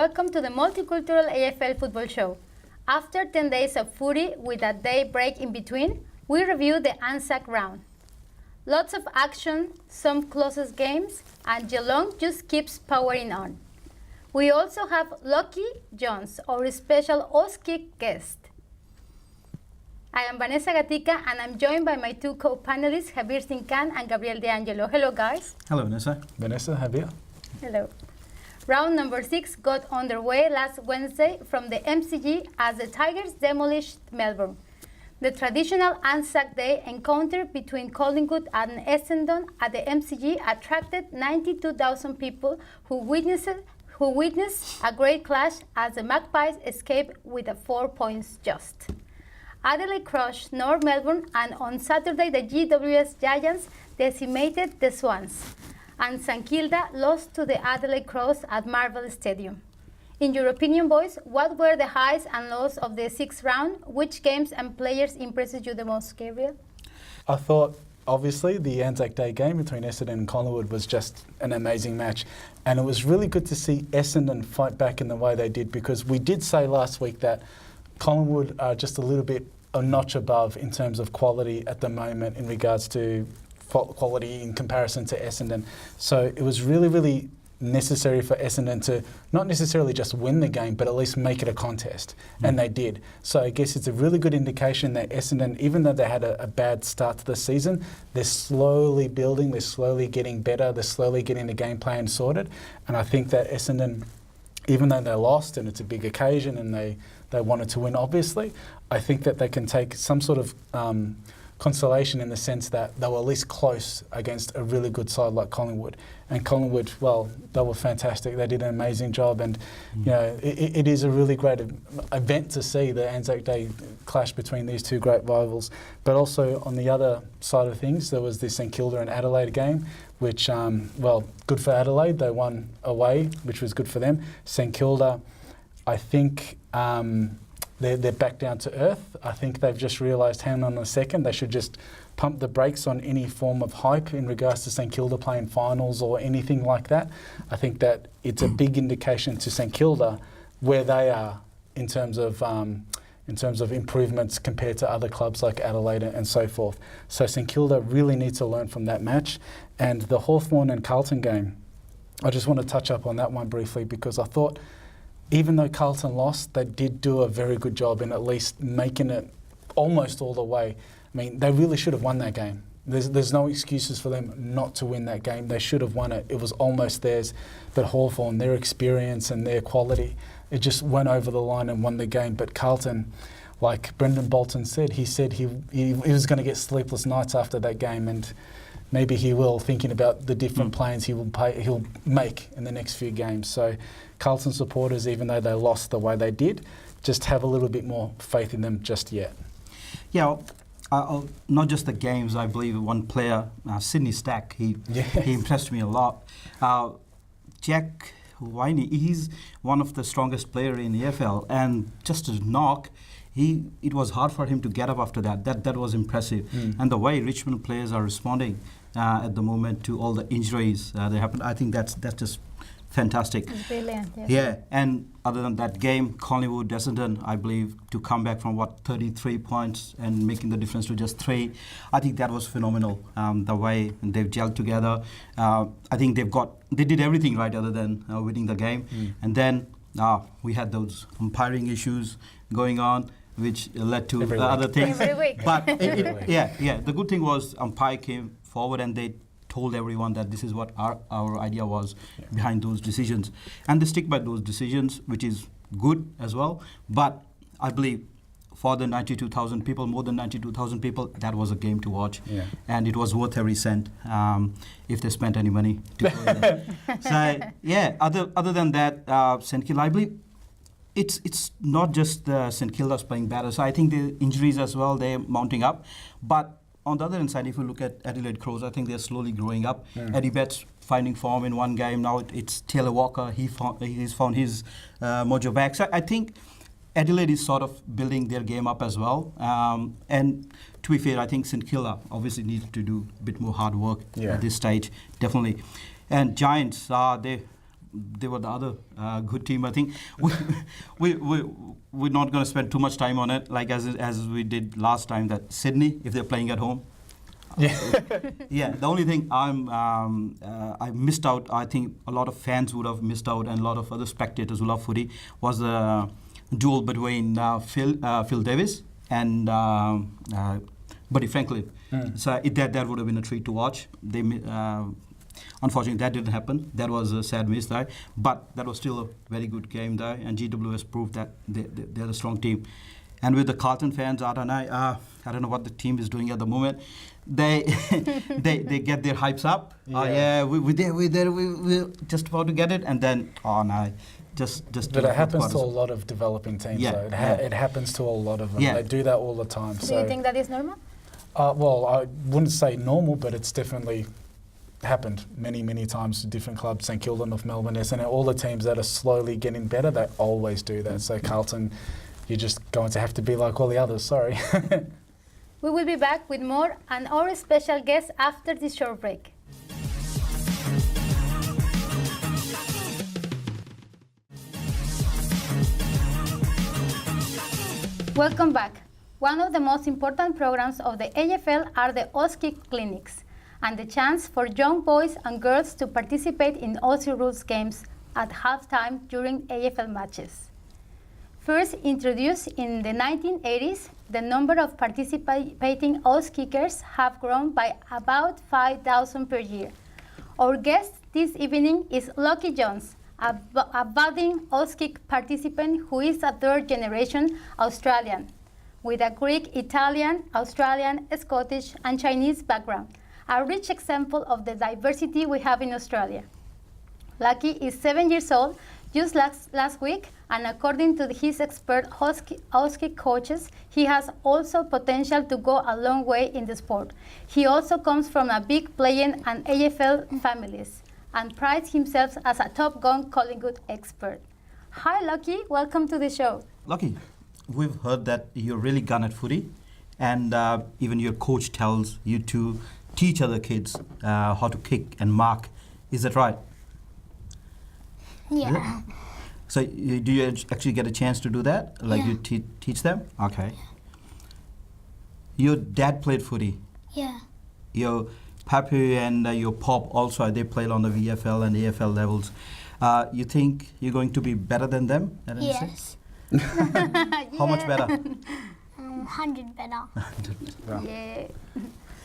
welcome to the Multicultural AFL Football Show. After 10 days of footy with a day break in between, we review the Anzac round. Lots of action, some closest games, and Geelong just keeps powering on. We also have Lucky Jones, our special Auskick guest. I am Vanessa Gatica, and I'm joined by my two co-panelists, Javier Sincan and Gabriel De Angelo. Hello, guys. Hello, Vanessa. Vanessa, Javier. Hello. Round number 6 got underway last Wednesday from the MCG as the Tigers demolished Melbourne. The traditional Anzac Day encounter between Collingwood and Essendon at the MCG attracted 92,000 people who witnessed a great clash as the Magpies escaped with 4 points just. Adelaide crushed North Melbourne, and on Saturday the GWS Giants decimated the Swans, and St Kilda lost to the Adelaide Crows at Marvel Stadium. In your opinion, boys, what were the highs and lows of the 6th round? Which games and players impressed you the most, Gabriel? I thought, obviously, the Anzac Day game between Essendon and Collingwood was just an amazing match. And it was really good to see Essendon fight back in the way they did, because we did say last week that Collingwood are just a little bit a notch above in terms of quality at the moment in regards to quality in comparison to Essendon. So it was really, really necessary for Essendon to not necessarily just win the game, but at least make it a contest. And they did. So I guess it's a really good indication that Essendon, even though they had a bad start to the season, they're slowly building, they're slowly getting better, they're slowly getting the game plan sorted. And I think that Essendon, even though they lost and it's a big occasion and they wanted to win, obviously, I think that they can take some sort of consolation in the sense that they were at least close against a really good side like Collingwood. And Collingwood, well, they were fantastic. They did an amazing job, and you know, it is a really great event to see the Anzac Day clash between these two great rivals. But also on the other side of things, there was the St Kilda and Adelaide game, which, well, good for Adelaide. They won away, which was good for them. St Kilda, I think they're back down to earth. I think they've just realised, hang on a second, they should just pump the brakes on any form of hype in regards to St Kilda playing finals or anything like that. I think that it's a big indication to St Kilda where they are in terms of improvements compared to other clubs like Adelaide and so forth. So St Kilda really needs to learn from that match. And the Hawthorn and Carlton game, I just want to touch up on that one briefly, because I thought even though Carlton lost, they did do a very good job in at least making it almost all the way. I mean, they really should have won that game. There's no excuses for them not to win that game. They should have won it. It was almost theirs. But Hawthorn, their experience and their quality, it just went over the line and won the game. But Carlton, like Brendan Bolton said he was going to get sleepless nights after that game, and maybe he will, thinking about the different plans he'll make in the next few games. So Carlton supporters, even though they lost the way they did, just have a little bit more faith in them just yet. Yeah, not just the games. I believe one player, Sydney Stack, he impressed me a lot. Jack Winey, he's one of the strongest players in the AFL, and just to knock, it was hard for him to get up after that. That was impressive. And the way Richmond players are responding at the moment to all the injuries that happened, I think that's just fantastic. It's brilliant. Yes. Yeah, and other than that game, Collingwood, Essendon, I believe, to come back from 33 points and making the difference to just 3, I think that was phenomenal. The way they've gelled together, I think they did everything right other than winning the game. And then we had those umpiring issues going on, which led to other things. Every week. But the good thing was umpire came forward and they told everyone that this is what our idea was behind those decisions. And they stick by those decisions, which is good as well. But I believe for the 92,000 people, more than 92,000 people, that was a game to watch. Yeah. And it was worth every cent if they spent any money to go there. So, yeah, other than that, St Kilda, I believe it's not just St Kilda's playing better. So I think the injuries as well, they're mounting up. But on the other hand side, if you look at Adelaide Crows, I think they're slowly growing up. Eddie Betts finding form in one game. Now it's Taylor Walker. He's found his mojo back. So I think Adelaide is sort of building their game up as well. And to be fair, I think St Kilda obviously needs to do a bit more hard work at this stage, definitely. And Giants, they they were the other good team. I think we're not going to spend too much time on it, like as we did last time. That Sydney, if they're playing at home. Yeah. Yeah. The only thing I missed out, I think a lot of fans would have missed out, and a lot of other spectators who love footy, was the duel between Phil Davis and Buddy Franklin. So that would have been a treat to watch. They unfortunately that didn't happen. That was a sad miss there, but that was still a very good game there, and GWS proved that they're a strong team. And with the Carlton fans, I don't know what the team is doing at the moment. They they get their hypes up. We're there, we're just about to get it, and then just. But it happens to a lot of developing teams. Yeah, though. It happens to a lot of them. Yeah. They do that all the time. Do you think that is normal? Well, I wouldn't say normal, but it's definitely happened many times to different clubs. St Kilda, North Melbourne, and all the teams that are slowly getting better, they always do that. So Carlton, you're just going to have to be like all the others. Sorry. We will be back with more and our special guest after this short break. Welcome back. One of the most important programs of the AFL are the Aussie clinics, and the chance for young boys and girls to participate in Aussie rules games at halftime during AFL matches. First introduced in the 1980s, the number of participating Aus kickers have grown by about 5,000 per year. Our guest this evening is Lockie Jones, a budding Aus kick participant who is a third-generation Australian with a Greek, Italian, Australian, Scottish, and Chinese background, a rich example of the diversity we have in Australia. Lucky is 7 years old, just last week, and according to his expert Aussie coaches, he has also potential to go a long way in the sport. He also comes from a big playing and AFL families and prides himself as a Top Gun Collingwood expert. Hi, Lucky. Welcome to the show. Lucky, we've heard that you're really good at footy, and even your coach tells you to teach other kids how to kick and mark. Is that right? Yeah. So do you actually get a chance to do that? Like you teach them? Okay. Your dad played footy. Yeah. Your papu and your pop also, they played on the VFL and AFL levels. You think you're going to be better than them? At NEMBC? Yes. How much better? 100 better. Yeah.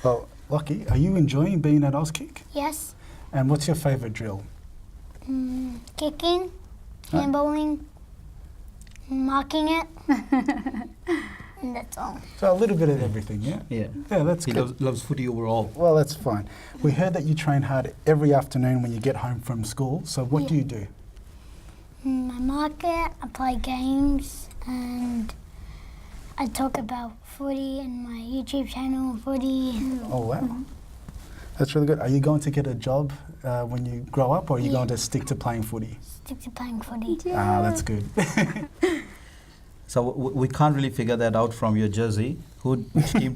Well, Lockie, are you enjoying being at Auskick? Yes. And what's your favourite drill? Kicking, handballing, marking it, and that's all. So a little bit of everything, yeah? Yeah. Yeah, that's He good. loves footy overall. Well, that's fine. We heard that you train hard every afternoon when you get home from school. So what do you do? I mark it, I play games, and I talk about footy and my YouTube channel, footy. Oh, wow. That's really good. Are you going to get a job when you grow up, or are you going to stick to playing footy? Stick to playing footy. Ah, that's good. So we can't really figure that out from your jersey. Which team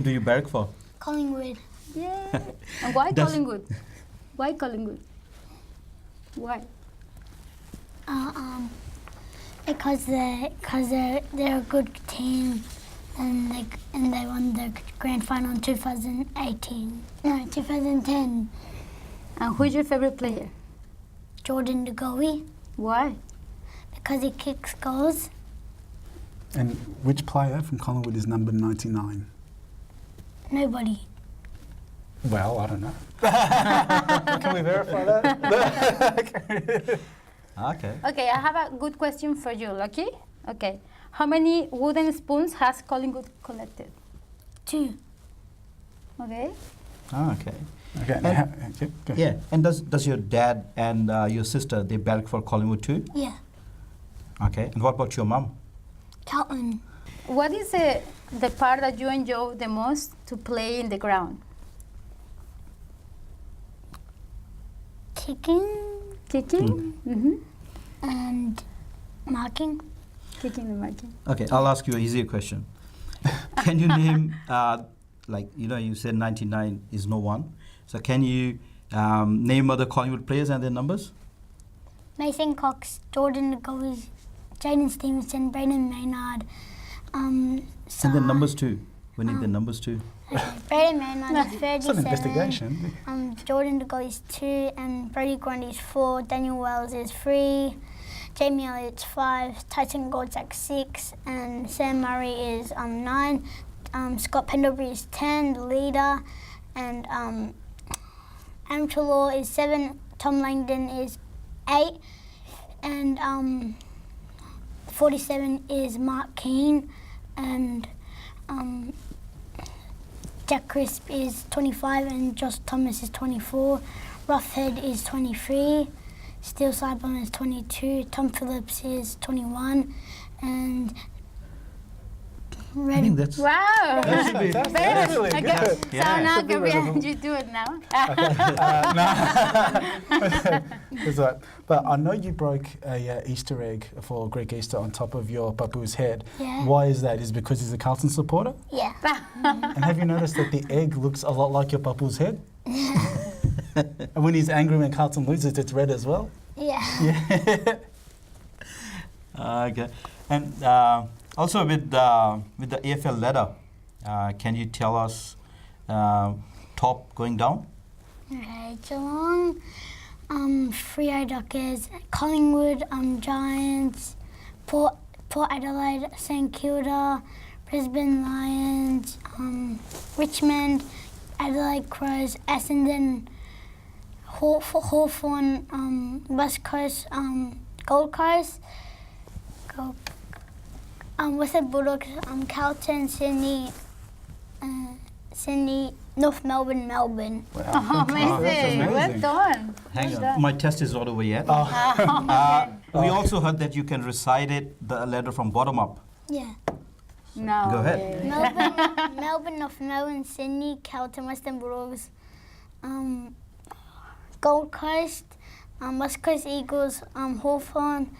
do you barrack for? Collingwood. Yeah. And why Does- Collingwood? Why Collingwood? Why? Because they're a good team, and they won the grand final in 2010. And who's your favorite player? Jordan De Goey, Why? because he kicks goals. And which player from Collingwood is number 99? Nobody. Well, I don't know. Can we verify that? Okay. Okay, I have a good question for you, Lucky. Okay. How many wooden spoons has Collingwood collected? 2. Okay. Okay. Okay. Okay, go. Yeah. And does your dad and your sister, they barrack for Collingwood too? Yeah. Okay. And what about your mum? Carlton. What is the part that you enjoy the most to play in the ground? Kicking Kicking? Mm-hmm. and marking. Kicking and marking. Okay, I'll ask you an easier question. Can you name, you said 99 is no one. So can you name other Collingwood players and their numbers? Mason Cox, Jordan Goes, Jaden Stevenson, Brayden Maynard. And the numbers too. We need the numbers too. Okay, Brayden Maynard is It's 37. an investigation. Jordan DeGoey is 2, and Brody Grundy is 4. Daniel Wells is 3. Jamie Elliott's 5. Tyson Goldsack 6, and Sam Murray is 9. Scott Pendlebury is 10, the leader, and Amateur Law is 7. Tom Langdon is 8, and 47 is Mark Keane, and Jack Crisp is 25 and Josh Thomas is 24. Roughhead is 23. Steel Sidebomb is 22. Tom Phillips is 21. And I think that's Wow. That's fantastic. Very That's really okay. good. So Yeah. now, Should be Gabriel, reasonable. you do it now. It's right. But I know you broke a Easter egg for Greek Easter on top of your papu's head. Yeah. Why is that? Is it because he's a Carlton supporter? yeah. And have you noticed that the egg looks a lot like your papu's head? And when he's angry when Carlton loses, it's red as well. Yeah. okay. And also with the AFL ladder, can you tell us top going down? Okay, Geelong, Freo Dockers, Collingwood, Giants, Port Adelaide, St Kilda, Brisbane Lions, Richmond, Adelaide Crows, Essendon, Hawthorn, West Coast, Gold Coast, Western Bulldogs, Carlton, Sydney, North Melbourne, Melbourne. Oh, That's amazing. Well amazing. done. Hang Well on, done. my test is not over yet. We also heard that you can recite the letter from bottom up. Yeah. No. Go ahead. way. Melbourne, North Melbourne, Sydney, Carlton, Western Bulldogs, Gold Coast, West Coast Eagles, Hawthorn,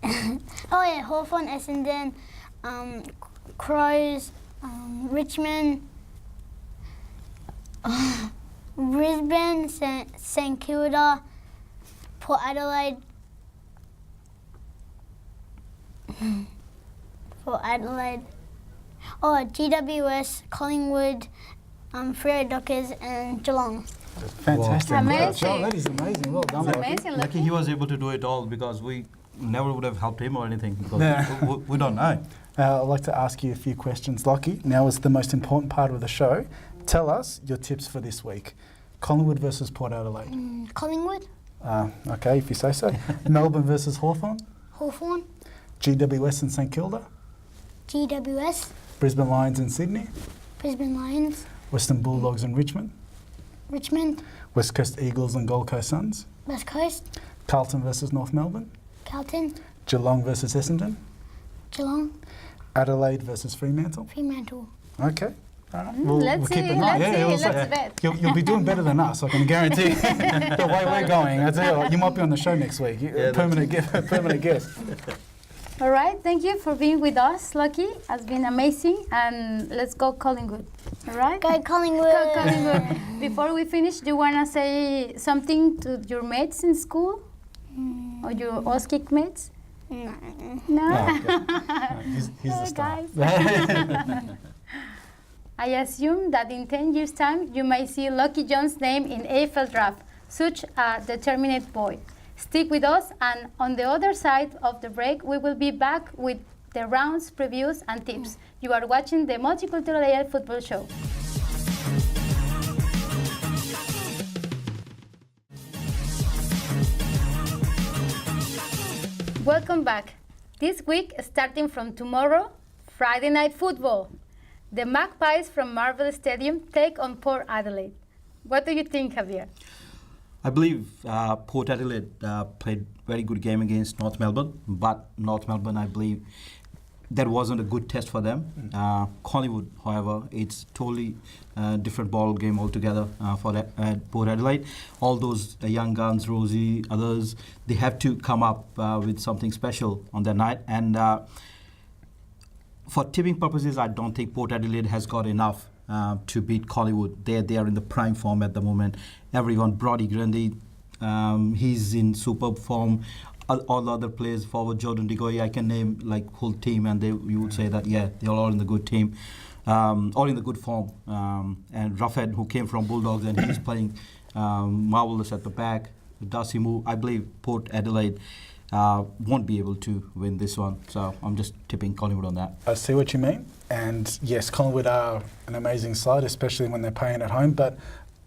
Hawthorn, Essendon, Crows, Richmond, Brisbane, St Kilda, Port Adelaide, GWS, Collingwood, Freo Dockers, and Geelong. Fantastic. Wow. Well, Amazing. Joe, that is amazing. Well done, It's Lucky. amazing. Lucky Lucky. he was able to do it all because we never would have helped him or anything because Yeah. we don't know. I'd like to ask you a few questions, Lockie. Now is the most important part of the show. Tell us your tips for this week. Collingwood versus Port Adelaide. Collingwood, Okay, if you say so. Melbourne versus Hawthorn. Hawthorn, GWS and St Kilda. GWS, Brisbane Lions and Sydney. Brisbane Lions, Western Bulldogs and Richmond. Richmond, West Coast Eagles and Gold Coast Suns. West Coast, Carlton versus North Melbourne. Carlton, Geelong versus Essendon. Geelong, Adelaide versus Fremantle. Fremantle. Okay. All right. Let's see. keep it Let's nice. see. we'll say- Let's bet. You'll be doing better than us, I can guarantee. The way we're going, I tell you what, you might be on the show next week. Permanent guest. All right. Thank you for being with us, Lucky. It's been amazing. And let's go Collingwood. All right? Go Collingwood. Go Collingwood. Before we finish, do you want to say something to your mates in school? Or your Auskick mates? No. No? He's the star. Guys. I assume that in 10 years' time, you may see Lucky John's name in AFL draft. Such a determined boy. Stick with us, and on the other side of the break, we will be back with the rounds, previews, and tips. You are watching the Multicultural AL Football Show. Welcome back. This week, starting from tomorrow, Friday Night Football. The Magpies from Marvel Stadium take on Port Adelaide. What do you think, Javier? I believe Port Adelaide played very good game against North Melbourne, but North Melbourne, I believe, that wasn't a good test for them. Collingwood, however, it's totally different ball game altogether for Port Adelaide. All those young guns, Rosie, others, they have to come up with something special on their night. And for tipping purposes, I don't think Port Adelaide has got enough to beat Collingwood. They are in the prime form at the moment. Everyone, Brody Grundy, he's in superb form. All the other players, forward Jordan De Goey, I can name like whole team, and you would say that they're all in the good team, all in the good form. And Ruffhead, who came from Bulldogs, and he's playing marvelous at the back. Darcy Moore, I believe Port Adelaide won't be able to win this one, so I'm just tipping Collingwood on that. I see what you mean, and yes, Collingwood are an amazing side, especially when they're playing at home, but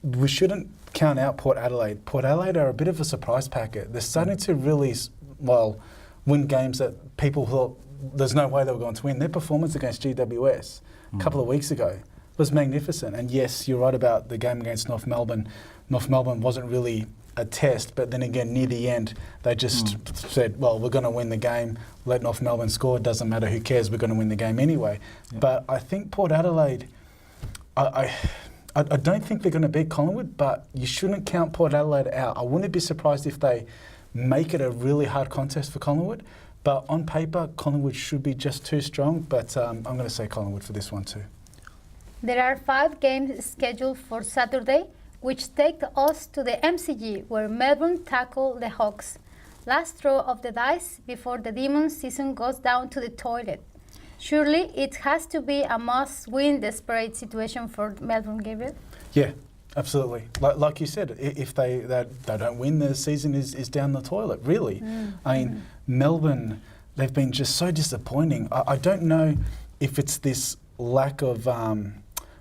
we shouldn't count out Port Adelaide. Port Adelaide are a bit of a surprise packet. They're starting to really, win games that people thought there's no way they were going to win. Their performance against GWS a couple of weeks ago was magnificent, and yes, you're right about the game against North Melbourne. North Melbourne wasn't really a test, but then again, near the end, they just said, well, we're going to win the game, let North Melbourne score, it doesn't matter, who cares, we're going to win the game anyway. Yeah. But I think Port Adelaide, I don't think they're going to beat Collingwood, but you shouldn't count Port Adelaide out. I wouldn't be surprised if they make it a really hard contest for Collingwood, but on paper, Collingwood should be just too strong, but I'm going to say Collingwood for this one too. There are 5 games scheduled for Saturday, which take us to the MCG, where Melbourne tackle the Hawks. Last throw of the dice before the Demons season goes down to the toilet. Surely it has to be a must-win desperate situation for Melbourne, Gabriel? Yeah, absolutely. Like you said, if they don't win, the season is down the toilet, really. I mean, Melbourne, they've been just so disappointing. I don't know if it's this lack of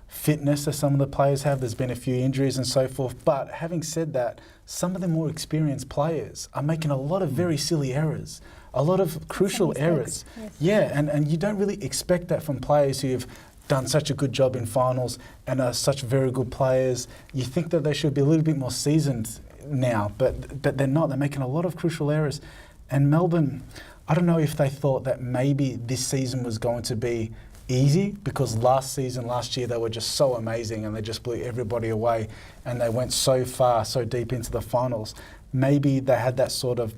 fitness that some of the players have. There's been a few injuries and so forth. But having said that, some of the more experienced players are making a lot of very silly errors, a lot of crucial errors. Yes. Yeah, and you don't really expect that from players who have done such a good job in finals and are such very good players. You think that they should be a little bit more seasoned now, but they're not. They're making a lot of crucial errors. And Melbourne, I don't know if they thought that maybe this season was going to be easy, because last year they were just so amazing and they just blew everybody away and they went so far, so deep into the finals. Maybe they had that sort of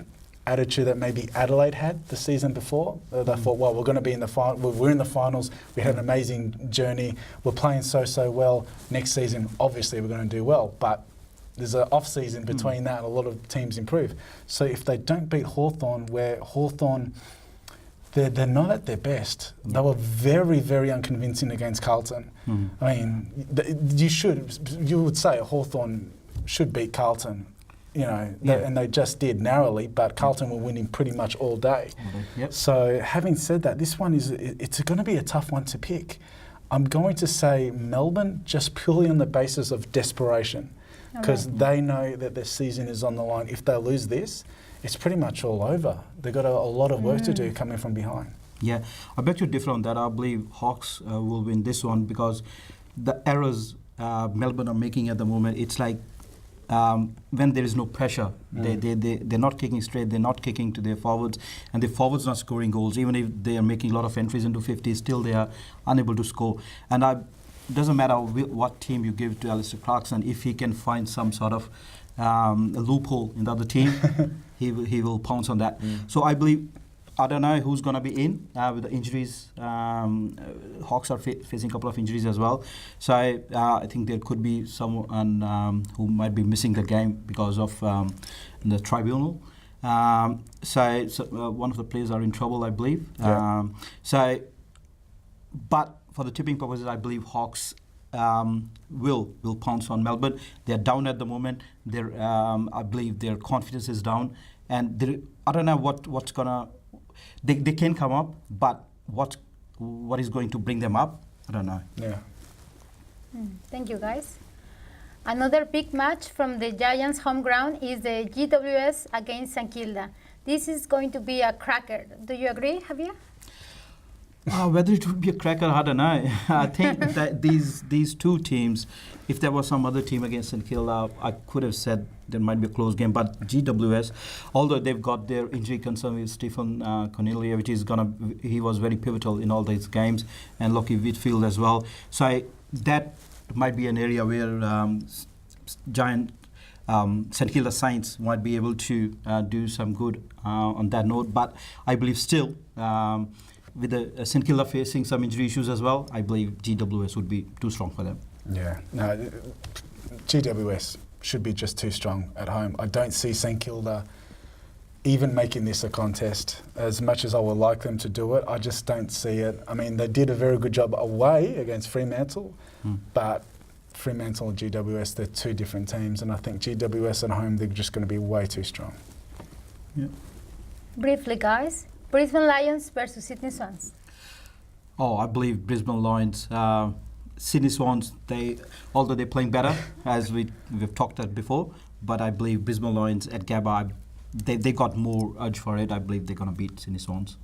attitude that maybe Adelaide had the season before. They thought, well, we're going to be in the final. We're in the finals. We had an amazing journey. We're playing so well. Next season, obviously, we're going to do well. But there's an off season between that, and a lot of teams improve. So if they don't beat Hawthorn, where Hawthorn, they're not at their best. They were very, very unconvincing against Carlton. I mean, you would say Hawthorn should beat Carlton, and they just did narrowly, but Carlton were winning pretty much all day. Yep. So having said that, this one it's going to be a tough one to pick. I'm going to say Melbourne, just purely on the basis of desperation, because they know that their season is on the line. If they lose this, it's pretty much all over. They've got a lot of work to do coming from behind. Yeah, I bet you differ on that. I believe Hawks will win this one, because the errors Melbourne are making at the moment, it's like when there is no pressure, they're not kicking straight, they're not kicking to their forwards, and their forwards not scoring goals. Even if they are making a lot of entries into 50, still they are unable to score. And it doesn't matter what team you give to Alistair Clarkson, if he can find some sort of a loophole in the other team, he will pounce on that. So I believe, I don't know who's going to be in with the injuries. Hawks are facing a couple of injuries as well. So I think there could be someone who might be missing the game because of the tribunal. So one of the players are in trouble, I believe. Yeah. But for the tipping purposes, I believe Hawks will pounce on Melbourne. They're down at the moment. I believe their confidence is down, and I don't know what's gonna. They can come up, but what is going to bring them up? I don't know. Yeah. Thank you, guys. Another big match from the Giants' home ground is the GWS against St Kilda. This is going to be a cracker. Do you agree, Javier? Whether it would be a cracker, I don't know. I think that these two teams, if there was some other team against St Kilda, I could have said there might be a close game. But GWS, although they've got their injury concern with Stephen Cornelia, he was very pivotal in all these games, and Lockie Whitfield as well. So that might be an area where St Kilda Saints might be able to do some good on that note. But I believe still, with the St Kilda facing some injury issues as well, I believe GWS would be too strong for them. Yeah, no, GWS should be just too strong at home. I don't see St Kilda even making this a contest. As much as I would like them to do it, I just don't see it. I mean, they did a very good job away against Fremantle, but Fremantle and GWS, they're two different teams, and I think GWS at home, they're just going to be way too strong. Yeah. Briefly, guys, Brisbane Lions versus Sydney Swans. Oh, I believe Brisbane Lions. Sydney Swans, although they're playing better, as we've talked about before, but I believe Brisbane Lions at Gabba, they got more urge for it. I believe they're going to beat Sydney Swans.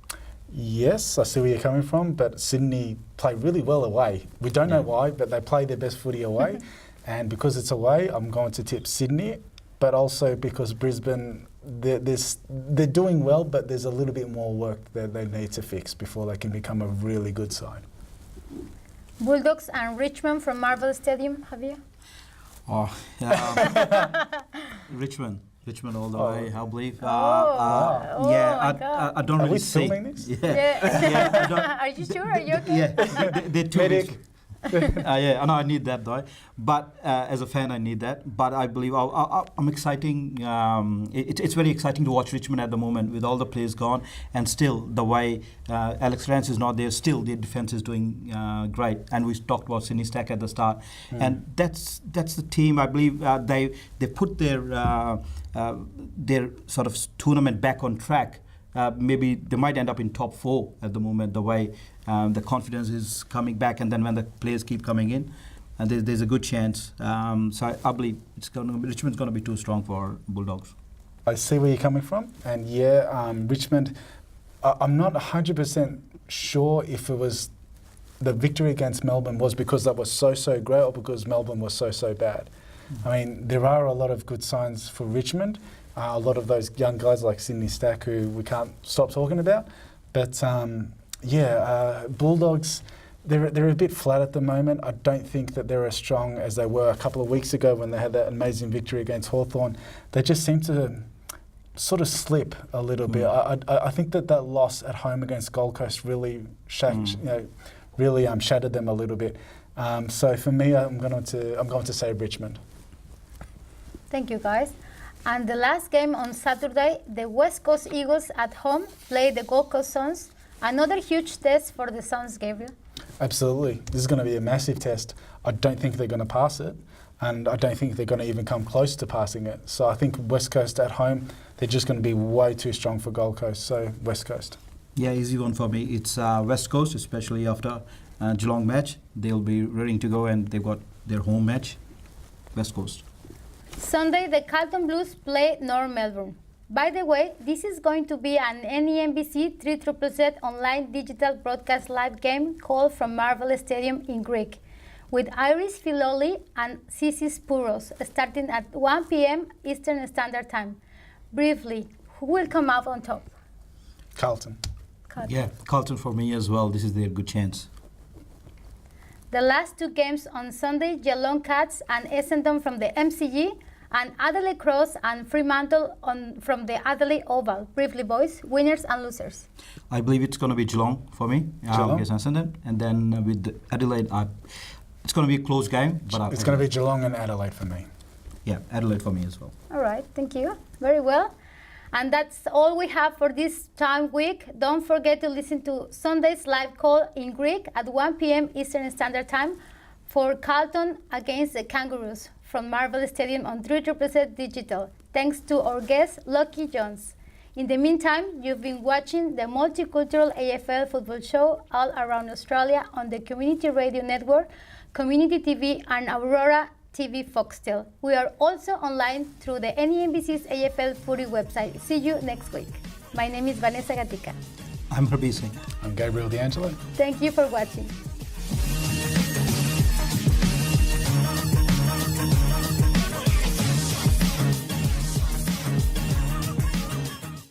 Yes, I see where you're coming from, but Sydney play really well away. We don't know why, but they play their best footy away. And because it's away, I'm going to tip Sydney, but also because Brisbane, they're doing well, but there's a little bit more work that they need to fix before they can become a really good side. Bulldogs and Richmond from Marvel Stadium, Javier? Oh, Richmond all the way, I believe. I don't Are really we see. filming this? Yeah. Are you sure? Are you okay? Yeah, they're too Medic. big. I know I need that though. But as a fan, I need that. But I believe I'm exciting. It's very exciting to watch Richmond at the moment with all the players gone, and still the way Alex Rance is not there. Still, their defense is doing great. And we talked about Sydney Stack at the start, and that's the team. I believe they put their sort of tournament back on track. Maybe they might end up in top 4 at the moment, the way the confidence is coming back, and then when the players keep coming in, and there's a good chance. So I believe Richmond's going to be too strong for Bulldogs. I see where you're coming from, and Richmond, I'm not 100% sure if it was the victory against Melbourne was because that was so great or because Melbourne was so bad. I mean, there are a lot of good signs for Richmond. A lot of those young guys like Sydney Stack who we can't stop talking about. But Bulldogs, they're a bit flat at the moment. I don't think that they're as strong as they were a couple of weeks ago when they had that amazing victory against Hawthorn. They just seem to sort of slip a little bit. I think that loss at home against Gold Coast really shattered them a little bit. So for me, I'm going to say Richmond. Thank you, guys. And the last game on Saturday, the West Coast Eagles at home played the Gold Coast Suns. Another huge test for the Suns, Gabriel. Absolutely. This is going to be a massive test. I don't think they're going to pass it, and I don't think they're going to even come close to passing it. So I think West Coast at home, they're just going to be way too strong for Gold Coast. So West Coast. Yeah, easy one for me. It's West Coast, especially after Geelong match. They'll be ready to go, and they've got their home match, West Coast. Sunday, the Carlton Blues play North Melbourne. By the way, this is going to be an NEMBC 3ZZZ online digital broadcast live game called from Marvel Stadium in Greek, with Iris Filoli and Sisi Spouros starting at 1 p.m. Eastern Standard Time. Briefly, who will come out on top? Carlton. Yeah, Carlton for me as well. This is their good chance. The last 2 games on Sunday, Geelong Cats and Essendon from the MCG, and Adelaide Cross and Fremantle from the Adelaide Oval. Briefly, boys, winners and losers. I believe it's going to be Geelong for me against Essendon, and then with Adelaide, it's going to be a close game. But it's going to be Geelong and Adelaide for me. Yeah, Adelaide for me as well. All right, thank you. Very well. And that's all we have for this time week. Don't forget to listen to Sunday's live call in Greek at 1 p.m. Eastern Standard Time for Carlton against the Kangaroos from Marvel Stadium on 3ZZZ Digital. Thanks to our guest, Lockie Jones. In the meantime, you've been watching the multicultural AFL football show all around Australia on the Community Radio Network, Community TV, and Aurora TV Foxtel. We are also online through the NEMBC's AFL Footy website. See you next week. My name is Vanessa Gatica. I'm Rabi Singh. I'm Gabriel D'Angelo. Thank you for watching.